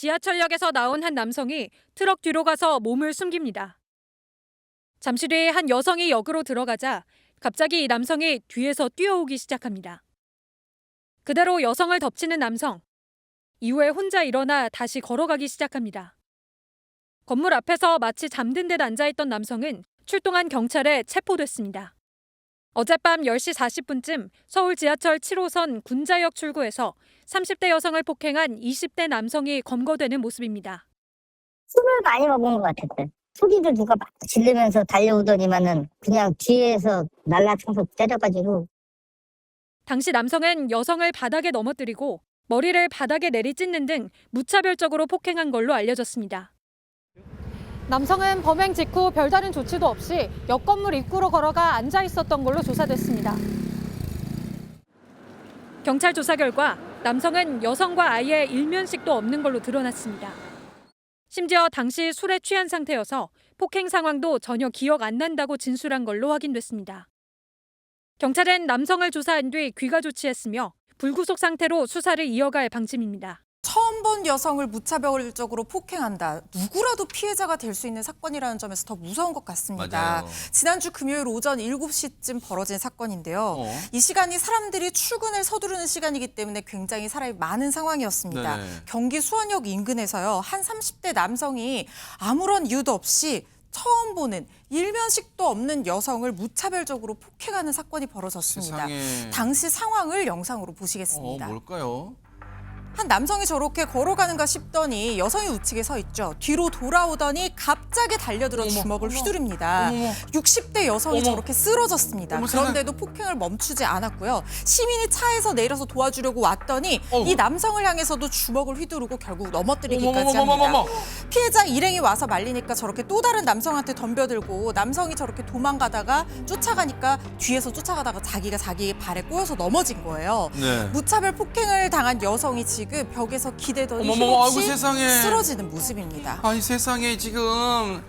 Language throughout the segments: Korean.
지하철역에서 나온 한 남성이 트럭 뒤로 가서 몸을 숨깁니다. 잠시 뒤에 한 여성이 역으로 들어가자 갑자기 이 남성이 뒤에서 뛰어오기 시작합니다. 그대로 여성을 덮치는 남성. 이후에 혼자 일어나 다시 걸어가기 시작합니다. 건물 앞에서 마치 잠든 듯 앉아있던 남성은 출동한 경찰에 체포됐습니다. 어젯밤 10시 40분쯤 서울 지하철 7호선 군자역 출구에서 30대 여성을 폭행한 20대 남성이 검거되는 모습입니다. 술을 많이 먹은 것 같았어요. 소리를 누가 막 지르면서 달려오더니만은 그냥 뒤에서 날라쳐서 때려가지고. 당시 남성은 여성을 바닥에 넘어뜨리고 머리를 바닥에 내리찢는 등 무차별적으로 폭행한 걸로 알려졌습니다. 남성은 범행 직후 별다른 조치도 없이 옆 건물 입구로 걸어가 앉아 있었던 걸로 조사됐습니다. 경찰 조사 결과 남성은 여성과 아예 일면식도 없는 걸로 드러났습니다. 심지어 당시 술에 취한 상태여서 폭행 상황도 전혀 기억 안 난다고 진술한 걸로 확인됐습니다. 경찰은 남성을 조사한 뒤 귀가 조치했으며 불구속 상태로 수사를 이어갈 방침입니다. 처음 본 여성을 무차별적으로 폭행한다. 누구라도 피해자가 될 수 있는 사건이라는 점에서 더 무서운 것 같습니다. 맞아요. 지난주 금요일 오전 7시쯤 벌어진 사건인데요. 이 시간이 사람들이 출근을 서두르는 시간이기 때문에 굉장히 사람이 많은 상황이었습니다. 네네. 경기 수원역 인근에서요. 한 30대 남성이 아무런 이유도 없이 처음 보는 일면식도 없는 여성을 무차별적으로 폭행하는 사건이 벌어졌습니다. 세상에. 당시 상황을 영상으로 보시겠습니다. 뭘까요? 한 남성이 저렇게 걸어가는가 싶더니 여성이 우측에 서 있죠. 뒤로 돌아오더니 갑자기 달려들어 주먹을 휘두릅니다. 60대 여성이 저렇게 쓰러졌습니다. 어머, 세상에. 그런데도 폭행을 멈추지 않았고요. 시민이 차에서 내려서 도와주려고 왔더니 이 남성을 향해서도 주먹을 휘두르고 결국 넘어뜨리기까지 합니다. 피해자 일행이 와서 말리니까 저렇게 또 다른 남성한테 덤벼들고 남성이 저렇게 도망가다가 쫓아가니까 뒤에서 쫓아가다가 자기가 자기 발에 꼬여서 넘어진 거예요. 네. 무차별 폭행을 당한 여성이 지금 벽에서 기대더니 어머머머, 아이고, 힘없이 세상에. 쓰러지는 모습입니다. 아니 세상에 지금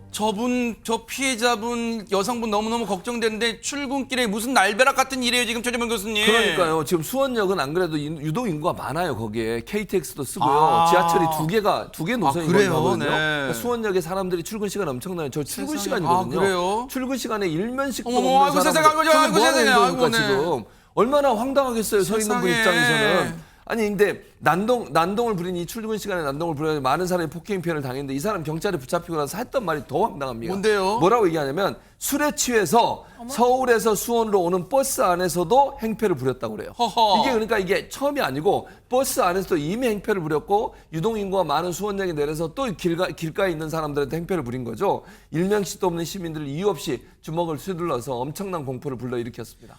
저 피해자분 여성분 너무너무 걱정되는데 출근길에 무슨 날벼락 같은 일이에요 지금 최재명 교수님. 그러니까요. 지금 수원역은 안 그래도 유동 인구가 많아요. 거기에 KTX도 쓰고요. 아. 지하철이 두 개 노선이 그래요? 거든요. 네. 그러니까 수원역에 사람들이 출근 시간 엄청나요. 저 출근 세상에. 시간이거든요. 아, 그래요? 출근 시간에 일면식도 어머머, 없는 아이고, 사람들. 세상에, 아이고, 저기 아이고, 뭐 하는 세상에, 행동입니까, 아이고, 네. 지금. 얼마나 황당하겠어요. 서 있는 분 세상에. 입장에서는. 아니 근데 난동을 부린 이 출근 시간에 난동을 부려 많은 사람이 폭행 피해를 당했는데 이 사람 경찰에 붙잡히고 나서 했던 말이 더 황당합니다. 뭔데요? 뭐라고 얘기하냐면 술에 취해서 서울에서 수원으로 오는 버스 안에서도 행패를 부렸다고 그래요. 허허. 이게 그러니까 이게 처음이 아니고 버스 안에서도 이미 행패를 부렸고 유동인구가 많은 수원역에 내려서 또 길가에 있는 사람들한테 행패를 부린 거죠. 일명식도 없는 시민들을 이유 없이 주먹을 휘둘러서 엄청난 공포를 불러일으켰습니다.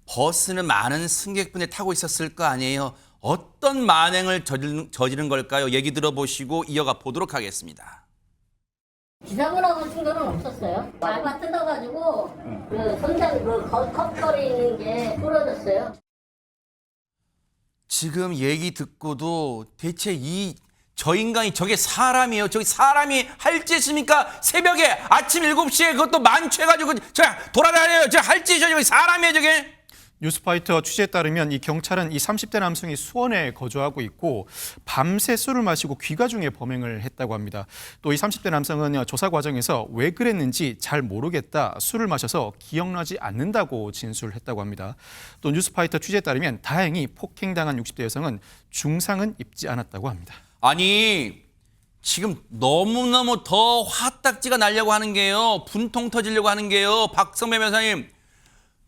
버스는 많은 승객분이 타고 있었을 거 아니에요. 어떤 만행을 저지른 걸까요? 얘기 들어보시고 이어가 보도록 하겠습니다. 기사분하고 충돌은 없었어요. 발바 뜯어가지고 그 손잡이 컵거리는 게 부러졌어요. 지금 얘기 듣고도 대체 저 인간이 저게 사람이에요? 저게 사람이 할 짓입니까? 새벽에 아침 7시에 그것도 만취해가지고 저 돌아다녀요. 저 할 짓이죠. 저게 사람이에요 저게? 뉴스파이터 취재에 따르면 이 경찰은 이 30대 남성이 수원에 거주하고 있고 밤새 술을 마시고 귀가 중에 범행을 했다고 합니다. 또 이 30대 남성은 조사 과정에서 왜 그랬는지 잘 모르겠다, 술을 마셔서 기억나지 않는다고 진술했다고 합니다. 또 뉴스파이터 취재에 따르면 다행히 폭행당한 60대 여성은 중상은 입지 않았다고 합니다. 아니 지금 너무너무 더 화딱지가 나려고 하는 게요. 분통 터지려고 하는 게요. 박성배 변호사님.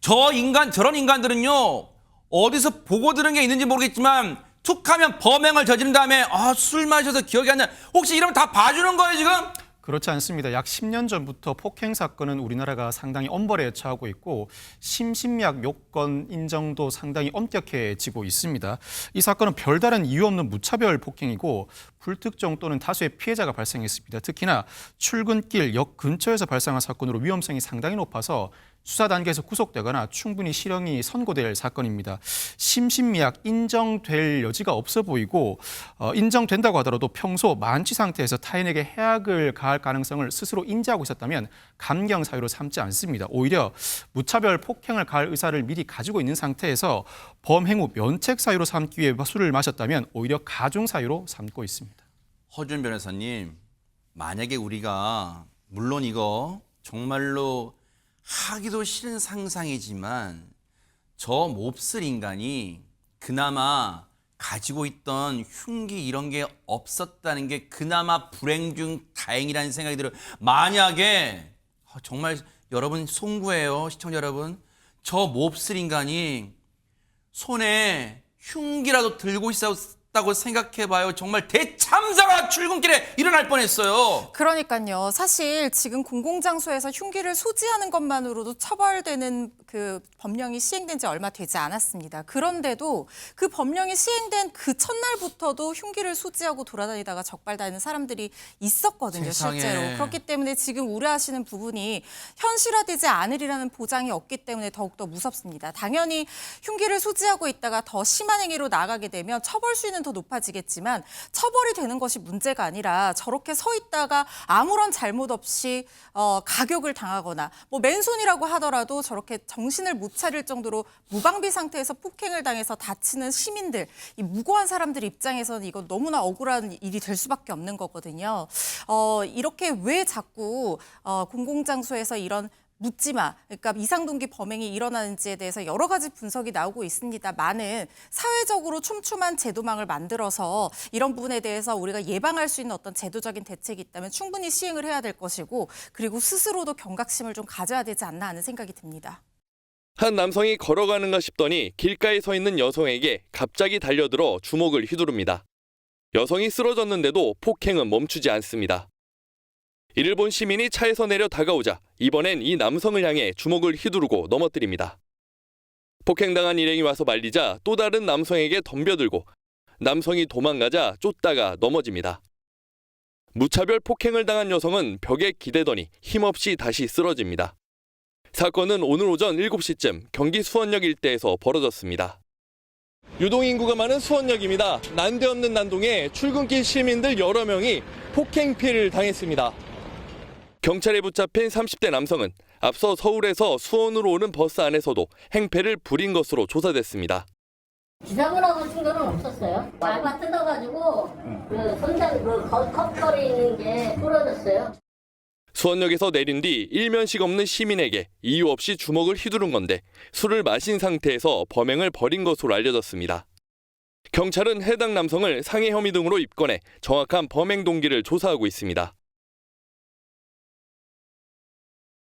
저런 인간들은요. 어디서 보고 들은 게 있는지 모르겠지만 툭하면 범행을 저지른 다음에 술 마셔서 기억이 안 나. 혹시 이러면 다 봐주는 거예요 지금? 그렇지 않습니다. 약 10년 전부터 폭행 사건은 우리나라가 상당히 엄벌에 처하고 있고 심신미약 요건 인정도 상당히 엄격해지고 있습니다. 이 사건은 별다른 이유 없는 무차별 폭행이고 불특정 또는 다수의 피해자가 발생했습니다. 특히나 출근길 역 근처에서 발생한 사건으로 위험성이 상당히 높아서 수사 단계에서 구속되거나 충분히 실형이 선고될 사건입니다. 심신미약 인정될 여지가 없어 보이고 인정된다고 하더라도 평소 만취 상태에서 타인에게 해악을 가할 가능성을 스스로 인지하고 있었다면 감경 사유로 삼지 않습니다. 오히려 무차별 폭행을 가할 의사를 미리 가지고 있는 상태에서 범행 후 면책 사유로 삼기 위해 술을 마셨다면 오히려 가중 사유로 삼고 있습니다. 허준 변호사님, 만약에 우리가 물론 이거 정말로 하기도 싫은 상상이지만 저 몹쓸 인간이 그나마 가지고 있던 흉기 이런 게 없었다는 게 그나마 불행 중 다행이라는 생각이 들어요. 만약에 정말 여러분 송구해요. 시청자 여러분. 저 몹쓸 인간이 손에 흉기라도 들고 있었다고 생각해봐요. 정말 대참사가 출근길에 일어날 뻔했어요. 그러니까요. 사실 지금 공공장소에서 흉기를 소지하는 것만으로도 처벌되는 그 법령이 시행된 지 얼마 되지 않았습니다. 그런데도 그 법령이 시행된 그 첫날부터도 흉기를 소지하고 돌아다니다가 적발되는 사람들이 있었거든요. 세상에. 실제로. 그렇기 때문에 지금 우려하시는 부분이 현실화되지 않으리라는 보장이 없기 때문에 더욱더 무섭습니다. 당연히 흉기를 소지하고 있다가 더 심한 행위로 나아가게 되면 처벌 수위는 더 높아지겠지만 처벌이 되는 것이 문제가 아니라 저렇게 서 있다가 아무런 잘못 없이 가격을 당하거나 뭐 맨손이라고 하더라도 저렇게 정신을 못 차릴 정도로 무방비 상태에서 폭행을 당해서 다치는 시민들, 이 무고한 사람들 입장에서는 이건 너무나 억울한 일이 될 수밖에 없는 거거든요. 이렇게 왜 자꾸 공공장소에서 이런 묻지마, 그러니까 이상동기 범행이 일어나는지에 대해서 여러 가지 분석이 나오고 있습니다. 많은 사회적으로 촘촘한 제도망을 만들어서 이런 부분에 대해서 우리가 예방할 수 있는 어떤 제도적인 대책이 있다면 충분히 시행을 해야 될 것이고 그리고 스스로도 경각심을 좀 가져야 되지 않나 하는 생각이 듭니다. 한 남성이 걸어가는가 싶더니 길가에 서 있는 여성에게 갑자기 달려들어 주먹을 휘두릅니다. 여성이 쓰러졌는데도 폭행은 멈추지 않습니다. 이를 본 시민이 차에서 내려 다가오자 이번엔 이 남성을 향해 주먹을 휘두르고 넘어뜨립니다. 폭행당한 일행이 와서 말리자 또 다른 남성에게 덤벼들고 남성이 도망가자 쫓다가 넘어집니다. 무차별 폭행을 당한 여성은 벽에 기대더니 힘없이 다시 쓰러집니다. 사건은 오늘 오전 7시쯤 경기 수원역 일대에서 벌어졌습니다. 유동인구가 많은 수원역입니다. 난데없는 난동에 출근길 시민들 여러 명이 폭행 피해를 당했습니다. 경찰에 붙잡힌 30대 남성은 앞서 서울에서 수원으로 오는 버스 안에서도 행패를 부린 것으로 조사됐습니다. 기사분하고 충돌은 없었어요. 알바 뜯어가지고 그 손잡이 그 컵걸이 있는 게 부러졌어요. 수원역에서 내린 뒤 일면식 없는 시민에게 이유 없이 주먹을 휘두른 건데 술을 마신 상태에서 범행을 벌인 것으로 알려졌습니다. 경찰은 해당 남성을 상해 혐의 등으로 입건해 정확한 범행 동기를 조사하고 있습니다.